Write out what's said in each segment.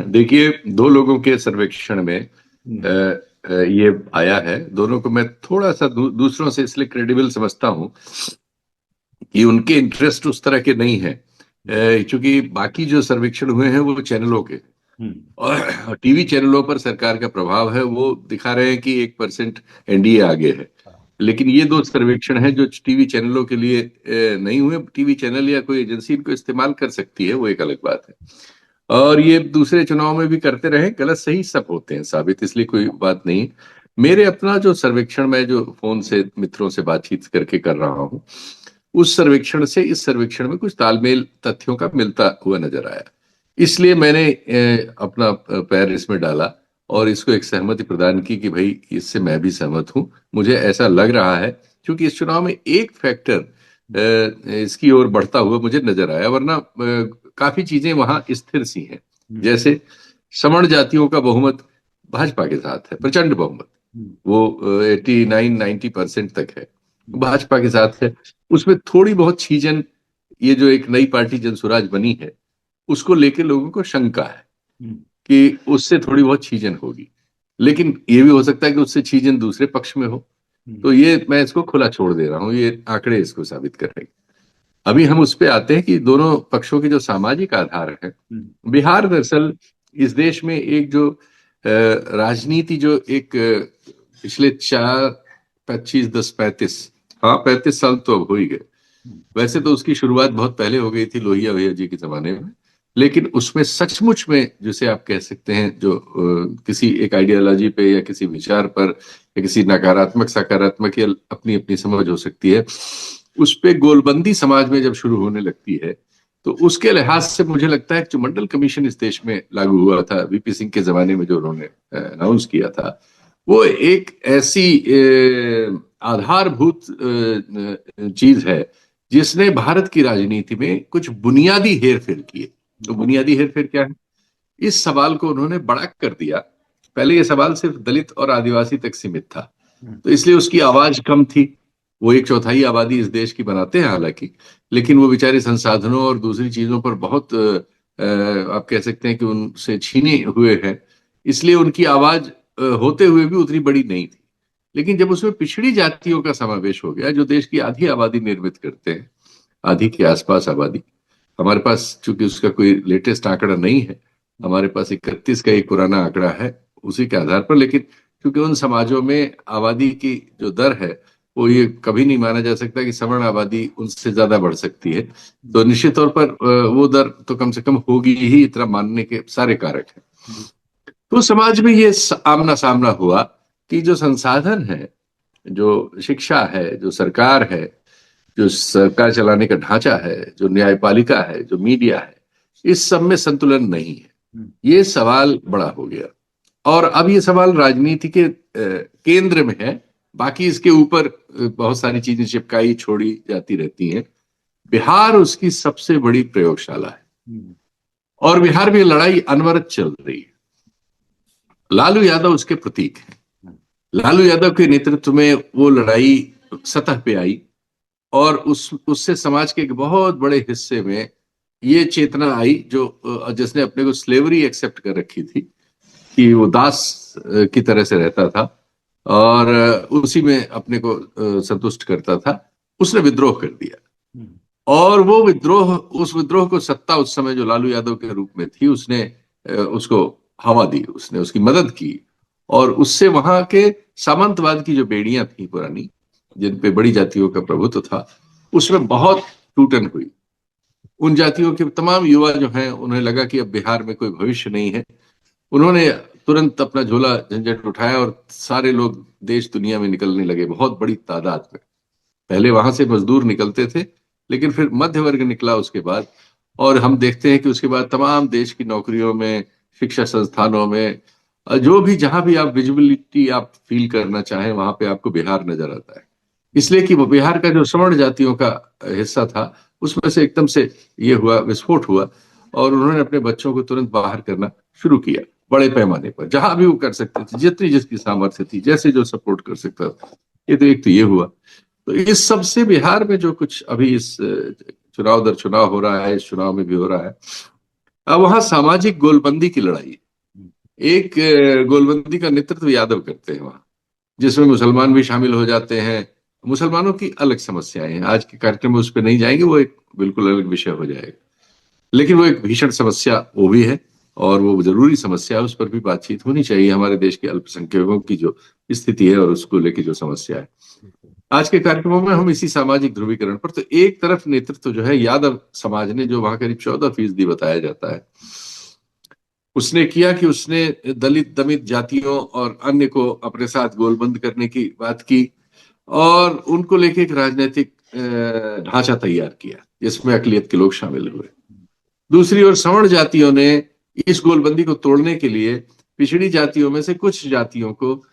देखिए, दो लोगों के सर्वेक्षण में हम्म। ये आया है। दोनों को मैं थोड़ा सा दूसरों से इसलिए क्रेडिबल समझता हूं कि उनके इंटरेस्ट उस तरह के नहीं है। क्योंकि बाकी जो सर्वेक्षण हुए हैं वो चैनलों के, हम्म। और टीवी चैनलों पर सरकार का प्रभाव है, वो दिखा रहे हैं कि 1% एनडीए आगे है। लेकिन ये दो सर्वेक्षण हैं जो टीवी चैनलों के लिए नहीं हुए। टीवी चैनल या कोई एजेंसी इनको इस्तेमाल कर सकती है, वो एक अलग बात है। और ये दूसरे चुनाव में भी करते रहे, गलत सही सब होते हैं साबित, इसलिए कोई बात नहीं। मेरे अपना जो सर्वेक्षण, मैं जो फोन से मित्रों से बातचीत करके कर रहा हूँ, उस सर्वेक्षण से इस सर्वेक्षण में कुछ तालमेल तथ्यों का मिलता हुआ नजर आया। इसलिए मैंने अपना पैर इसमें डाला और इसको एक सहमति प्रदान की कि भाई इससे मैं भी सहमत हूं। मुझे ऐसा लग रहा है क्योंकि इस चुनाव में एक फैक्टर इसकी ओर बढ़ता हुआ मुझे नजर आया, वरना काफी चीजें वहां स्थिर सी हैं। जैसे सवर्ण जातियों का बहुमत भाजपा के साथ है, प्रचंड बहुमत, वो 89-90% तक है, भाजपा के साथ है। उसमें थोड़ी बहुत छीजन, ये जो एक नई पार्टी जनसुराज बनी है उसको लेके लोगों को शंका है कि उससे थोड़ी बहुत छीजन होगी। लेकिन ये भी हो सकता है कि उससे छीजन दूसरे पक्ष में हो। तो ये मैं इसको खुला छोड़ दे रहा हूँ, ये आंकड़े इसको साबित करेंगे। अभी हम उस पे आते हैं कि दोनों पक्षों के जो सामाजिक आधार है। बिहार दरअसल इस देश में एक जो राजनीति, जो एक पिछले 4, 25, 10, 35, हाँ 35 साल तो अब हो ही गए। वैसे तो उसकी शुरुआत बहुत पहले हो गई थी, लोहिया भैया जी के जमाने में। लेकिन उसमें सचमुच में, जिसे आप कह सकते हैं, जो किसी एक आइडियोलॉजी पे या किसी विचार पर या किसी नकारात्मक सकारात्मक या अपनी अपनी समझ हो सकती है, उस पे गोलबंदी समाज में जब शुरू होने लगती है, तो उसके लिहाज से मुझे लगता है कि जो मंडल कमीशन इस देश में लागू हुआ था वीपी सिंह के जमाने में, जो उन्होंने अनाउंस किया था, वो एक ऐसी आधारभूत चीज है जिसने भारत की राजनीति में कुछ बुनियादी हेरफेर किए। तो बुनियादी हेरफेर क्या है? इस सवाल को उन्होंने बड़ा कर दिया। पहले ये सवाल सिर्फ दलित और आदिवासी तक सीमित था, तो इसलिए उसकी आवाज कम थी। वो 1/4 आबादी इस देश की बनाते हैं हालांकि, लेकिन वो बेचारे संसाधनों और दूसरी चीजों पर बहुत आप कह सकते हैं कि उनसे छीने हुए हैं। इसलिए उनकी आवाज होते हुए भी उतनी बड़ी नहीं थी। लेकिन जब उसमें पिछड़ी जातियों का समावेश हो गया, जो देश की आधी आबादी निर्मित करते हैं, आधी के आसपास आबादी, हमारे पास चूंकि उसका कोई लेटेस्ट आंकड़ा नहीं है, हमारे पास 31 का एक पुराना आंकड़ा है उसी के आधार पर। लेकिन क्योंकि उन समाजों में आबादी की जो दर है, वो ये कभी नहीं माना जा सकता कि सवर्ण आबादी उनसे ज्यादा बढ़ सकती है, तो निश्चित तौर पर वो दर तो कम से कम होगी ही, इतना मानने के सारे कारक हैं। तो समाज में ये आमना सामना हुआ कि जो संसाधन है, जो शिक्षा है, जो सरकार है, जो सरकार चलाने का ढांचा है, जो न्यायपालिका है, जो मीडिया है, इस सब में संतुलन नहीं है। ये सवाल बड़ा हो गया और अब ये सवाल राजनीति के केंद्र में है। बाकी इसके ऊपर बहुत सारी चीजें चिपकाई छोड़ी जाती रहती हैं। बिहार उसकी सबसे बड़ी प्रयोगशाला है और बिहार में लड़ाई अनवरत चल रही है। लालू यादव उसके प्रतीक है। लालू यादव के नेतृत्व में वो लड़ाई सतह पे आई और उससे समाज के एक बहुत बड़े हिस्से में ये चेतना आई, जो जिसने अपने को स्लेवरी एक्सेप्ट कर रखी थी, कि वो दास की तरह से रहता था और उसी में अपने को संतुष्ट करता था। उसने विद्रोह कर दिया और वो विद्रोह, उस विद्रोह को सत्ता उस समय जो लालू यादव के रूप में थी, उसने उसको हवा दी, उसने उसकी मदद की। और उससे वहां के सामंतवाद की जो बेड़ियां थी पुरानी, जिन पे बड़ी जातियों का प्रभुत्व था, उसमें बहुत टूटन हुई। उन जातियों के तमाम युवा जो हैं, उन्हें लगा कि अब बिहार में कोई भविष्य नहीं है। उन्होंने तुरंत अपना झोला झंझट उठाया और सारे लोग देश दुनिया में निकलने लगे, बहुत बड़ी तादाद में। पहले वहां से मजदूर निकलते थे, लेकिन फिर मध्य वर्ग निकला उसके बाद। और हम देखते हैं कि उसके बाद तमाम देश की नौकरियों में, शिक्षा संस्थानों में, जो भी जहां भी आप विजिबिलिटी आप फील करना चाहें, वहां पे आपको बिहार नजर आता है। इसलिए कि वो बिहार का जो सवर्ण जातियों का हिस्सा था, उसमें से एकदम से ये हुआ, विस्फोट हुआ और उन्होंने अपने बच्चों को तुरंत बाहर करना शुरू किया, बड़े पैमाने पर, जहां भी वो कर सकते थे, जितनी जिसकी सामर्थ्य थी, जैसे जो सपोर्ट कर सकता था। ये तो एक तो ये हुआ। तो इस सबसे बिहार में जो कुछ अभी इस चुनाव दर चुनाव हो रहा है, इस चुनाव में भी हो रहा है, अब वहां सामाजिक गोलबंदी की लड़ाई है। एक गोलबंदी का नेतृत्व यादव करते हैं वहां, जिसमें मुसलमान भी शामिल हो जाते हैं। मुसलमानों की अलग समस्याएं हैं, आज के कार्यक्रम में उस पर नहीं जाएंगे, वो एक बिल्कुल अलग विषय हो जाएगा। लेकिन वो एक भीषण समस्या वो भी है, और वो जरूरी समस्या है, उस पर भी बातचीत होनी चाहिए। हमारे देश के अल्पसंख्यकों की जो स्थिति है और उसको लेके जो समस्या है, आज के कार्यक्रमों में हम इसी सामाजिक ध्रुवीकरण पर, तो एक तरफ नेतृत्व जो है यादव समाज ने, जो वहां करीब 14% बताया जाता है, उसने किया कि उसने दलित दमित जातियों और अन्य को अपने साथ गोलबंद करने की बात की, और उनको लेके एक राजनीतिक ढांचा तैयार किया जिसमें अकलियत के लोग शामिल हुए। दूसरी ओर सवर्ण जातियों ने इस गोलबंदी को तोड़ने के लिए पिछड़ी जातियों में से कुछ जातियों को,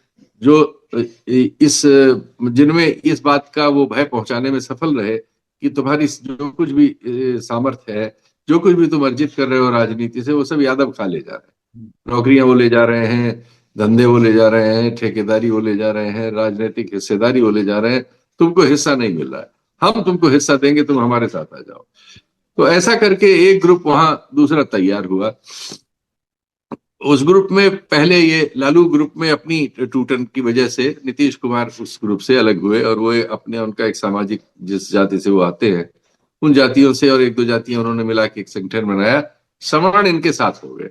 जो इस जिनमें इस बात का वो भय पहुंचाने में सफल रहे कि तुम्हारी जो कुछ भी सामर्थ्य है, जो कुछ भी तुम अर्जित कर रहे हो राजनीति से, वो सब यादव खा ले जा रहे हैं। नौकरियां वो ले जा रहे हैं, धंधे वो ले जा रहे हैं, ठेकेदारी वो ले जा रहे हैं, राजनीतिक हिस्सेदारी वो ले जा रहे हैं, तुमको हिस्सा नहीं मिल रहा है, हम तुमको हिस्सा देंगे, तुम हमारे साथ आ जाओ। तो ऐसा करके एक ग्रुप वहां दूसरा तैयार हुआ। उस ग्रुप में पहले ये लालू ग्रुप में अपनी टूटन की वजह से नीतीश कुमार उस ग्रुप से अलग हुए, और वो अपने उनका एक सामाजिक, जिस जाति से वो आते हैं उन जातियों से और एक दो जातियां उन्होंने मिला के एक संगठन बनाया। सवर्ण इनके साथ हो गए,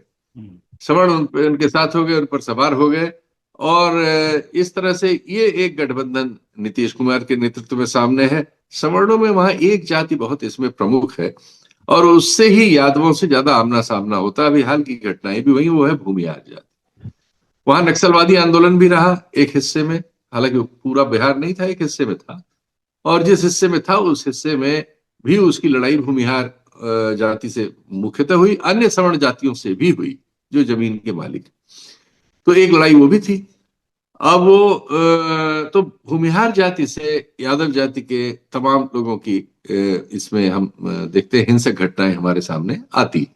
सवर्ण उनके साथ हो गए, उन पर सवार हो गए, और इस तरह से ये एक गठबंधन नीतीश कुमार के नेतृत्व में सामने है। सवर्णों में वहां एक जाति बहुत इसमें प्रमुख है, और उससे ही यादवों से ज्यादा आमना सामना होता है। अभी हाल की घटनाएं भी वही, वो है भूमिहार जाति। वहां नक्सलवादी आंदोलन भी रहा एक हिस्से में, हालांकि वो पूरा बिहार नहीं था, एक हिस्से में था, और जिस हिस्से में था उस हिस्से में भी उसकी लड़ाई भूमिहार जाति से मुख्यतः हुई, अन्य सवर्ण जातियों से भी हुई जो जमीन के मालिक। तो एक लड़ाई वो भी थी। अब वो तो भूमिहार जाति से यादव जाति के तमाम लोगों की इसमें हम देखते हैं हिंसक घटनाएं हमारे सामने आती।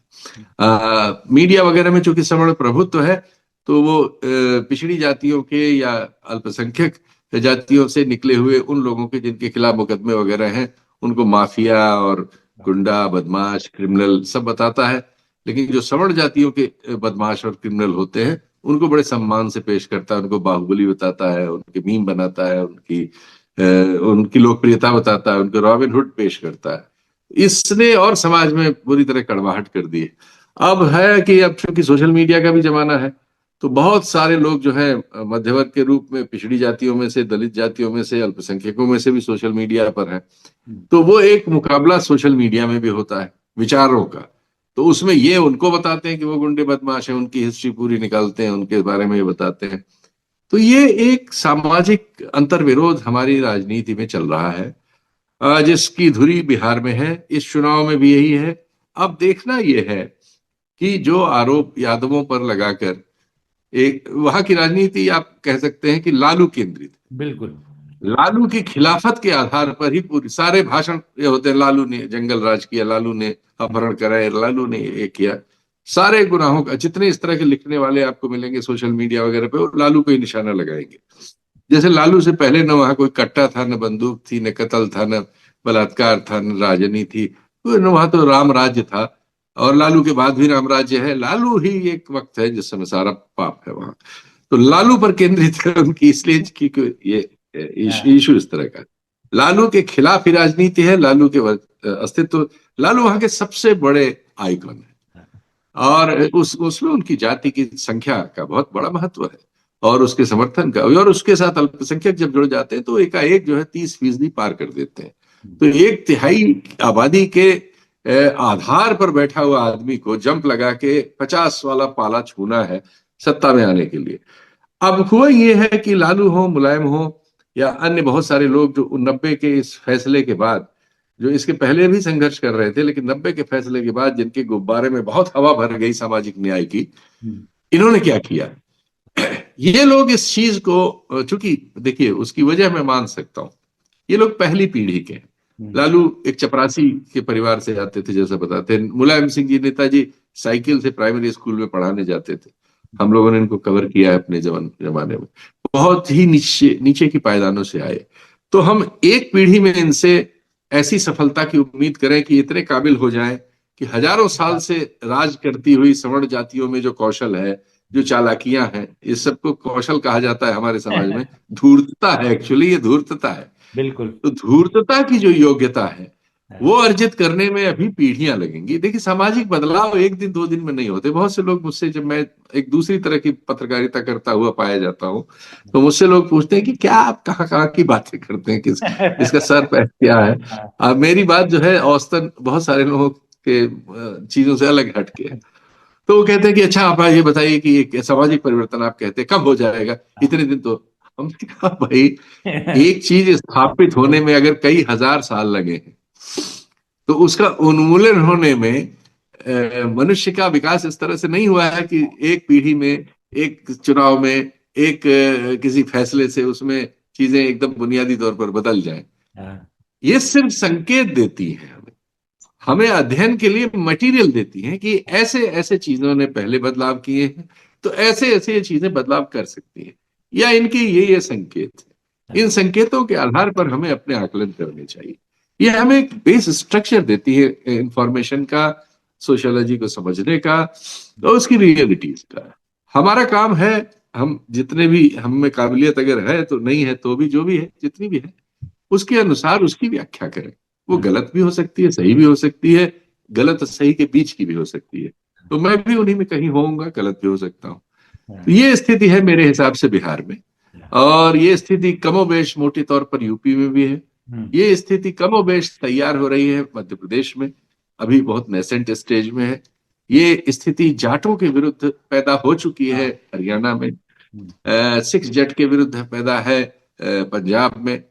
मीडिया वगैरह में चूंकि सवर्ण प्रभुत्व है, तो वो पिछड़ी जातियों के या अल्पसंख्यक जातियों से निकले हुए उन लोगों के जिनके खिलाफ मुकदमे वगैरह हैं, उनको माफिया और गुंडा, बदमाश, क्रिमिनल सब बताता है। लेकिन जो सवर्ण जातियों के बदमाश और क्रिमिनल होते हैं, उनको बड़े सम्मान से पेश करता है, उनको बाहुबली बताता है, उनके मीम बनाता है, उनकी लोकप्रियता बताता है, उनको रॉबिन हुड पेश करता है। इसने और समाज में बुरी तरह कड़वाहट कर दी है। अब है कि अब चूंकि सोशल मीडिया का भी जमाना है, तो बहुत सारे लोग जो है मध्यवर्ग के रूप में पिछड़ी जातियों में से, दलित जातियों में से, अल्पसंख्यकों में से भी सोशल मीडिया पर है। तो वो एक मुकाबला सोशल मीडिया में भी होता है विचारों का। तो उसमें ये उनको बताते हैं कि वो गुंडे बदमाश हैं, उनकी हिस्ट्री पूरी निकालते हैं, उनके बारे में ये बताते हैं। तो ये एक सामाजिक अंतर्विरोध हमारी राजनीति में चल रहा है, जिसकी धुरी बिहार में है, इस चुनाव में भी यही है। अब देखना यह है कि जो आरोप यादवों पर लगाकर, एक वहां की राजनीति आप कह सकते हैं कि लालू केंद्रित, बिल्कुल लालू की खिलाफत के आधार पर ही पूरी सारे भाषण ये होते हैं, लालू ने जंगल राज किया, लालू ने अपहरण कराए, लालू ने ये किया, सारे गुनाहों का जितने इस तरह के लिखने वाले आपको मिलेंगे सोशल मीडिया वगैरह पे, वो लालू को ही निशाना लगाएंगे। जैसे लालू से पहले न वहां कोई कट्टा था, न बंदूक थी, न कत्ल था, न बलात्कार था, न राजनी थी, न वहां तो राम राज्य था, और लालू के बाद भी राम राज्य है। लालू ही एक वक्त है जिस समय सारा पाप है वहां। तो लालू पर केंद्रित है उनकी, इसलिए कि ये इशू इस तरह का, लालू के खिलाफ ही राजनीति है, लालू के अस्तित्व, लालू वहां के सबसे बड़े आइकन है, और उसमें उनकी जाति की संख्या का बहुत बड़ा महत्व है, और उसके समर्थन का, और उसके साथ अल्पसंख्यक जब जुड़ जाते हैं तो एकाएक जो है 30% पार कर देते हैं। तो 1/3 आबादी के आधार पर बैठा हुआ आदमी को जंप लगा के 50 वाला पाला छूना है सत्ता में आने के लिए। अब हुआ ये है कि लालू हो, मुलायम हो, या अन्य बहुत सारे लोग जो 90 के इस फैसले के बाद, जो इसके पहले भी संघर्ष कर रहे थे, लेकिन 90 के फैसले के बाद जिनके गुब्बारे में बहुत हवा भर गई सामाजिक न्याय की, इन्होंने क्या किया, ये लोग इस चीज को, चूंकि देखिए उसकी वजह मैं मान सकता हूं, ये लोग पहली पीढ़ी के, लालू एक चपरासी के परिवार से आते थे जैसा बताते हैं, मुलायम सिंह जी नेताजी साइकिल से प्राइमरी स्कूल में पढ़ाने जाते थे, हम लोगों ने इनको कवर किया है अपने जमाने में, बहुत ही नीचे नीचे की पायदानों से आए। तो हम एक पीढ़ी में इनसे ऐसी सफलता की उम्मीद करें कि इतने काबिल हो जाएं कि हजारों साल से राज करती हुई सवर्ण जातियों में जो कौशल है, जो चालाकियां हैं, इस सबको कौशल कहा जाता है हमारे समाज में। धूर्तता है, एक्चुअली ये धूर्तता है। बिल्कुल। तो धूर्तता की जो योग्यता है वो अर्जित करने में अभी पीढ़ियां लगेंगी। देखिए, सामाजिक बदलाव एक दिन दो दिन में नहीं होते। बहुत से लोग मुझसे, जब मैं एक दूसरी तरह की पत्रकारिता करता हुआ पाया जाता हूँ, तो मुझसे लोग पूछते हैं कि क्या आप कहाँ कहाँ की बातें करते हैं, इसका सर पैर क्या है। हाँ। अब मेरी बात जो है औसतन बहुत सारे लोगों के चीजों से अलग हटके है। तो वो कहते हैं कि अच्छा, आप ये बताइए कि ये सामाजिक परिवर्तन आप कहते हैं कब हो जाएगा, इतने दिन तो। हमने कहा भाई, एक चीज स्थापित होने में अगर कई हजार साल लगे हैं, तो उसका उन्मूलन होने में मनुष्य का विकास इस तरह से नहीं हुआ है कि एक पीढ़ी में, एक चुनाव में, एक किसी फैसले से उसमें चीजें एकदम बुनियादी तौर पर बदल जाएं। हाँ। ये सिर्फ संकेत देती है हमें, हमें अध्ययन के लिए मटेरियल देती हैं कि ऐसे ऐसे चीजों ने पहले बदलाव किए हैं, तो ऐसे ऐसे ये चीजें बदलाव कर सकती हैं, या इनके ये संकेत हैं। इन संकेतों के आधार पर हमें अपने आकलन करने चाहिए। ये हमें एक बेस स्ट्रक्चर देती है इंफॉर्मेशन का, सोशियोलॉजी को समझने का, और उसकी रियलिटीज का। हमारा काम है, हम जितने भी, हम में काबिलियत अगर है तो, नहीं है तो भी, जो भी है जितनी भी है, उसके अनुसार उसकी व्याख्या करें। वो गलत भी हो सकती है, सही भी हो सकती है, गलत और सही के बीच की भी हो सकती है। तो मैं भी उन्हीं में कहीं होऊंगा, गलत भी हो सकता हूँ। तो ये स्थिति है मेरे हिसाब से बिहार में, और ये स्थिति कमोबेश मोटे तौर पर यूपी में भी है। ये स्थिति कमोबेश तैयार हो रही है मध्य प्रदेश में, अभी बहुत नेसेंट स्टेज में है। ये स्थिति जाटों के विरुद्ध पैदा हो चुकी है हरियाणा में, सिख जट के विरुद्ध पैदा है पंजाब में,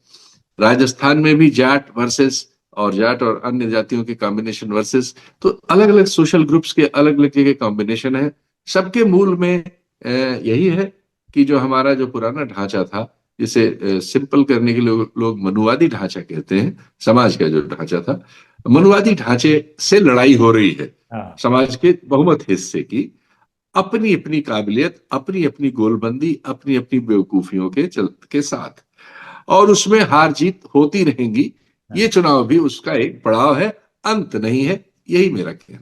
राजस्थान में भी जाट वर्सेस, और जाट और अन्य जातियों के कॉम्बिनेशन वर्सेस। तो अलग अलग सोशल ग्रुप्स के अलग अलग जगह कॉम्बिनेशन है। सबके मूल में यही है कि जो हमारा जो पुराना ढांचा था, जिसे सिंपल करने के लिए लोग मनुवादी ढांचा कहते हैं, समाज का जो ढांचा था, मनुवादी ढांचे से लड़ाई हो रही है हाँ। समाज के बहुमत हिस्से की, अपनी अपनी काबिलियत, अपनी अपनी गोलबंदी, अपनी अपनी बेवकूफियों के साथ। और उसमें हार जीत होती रहेंगी। ये चुनाव भी उसका एक पड़ाव है, अंत नहीं है। यही मेरा कहना है।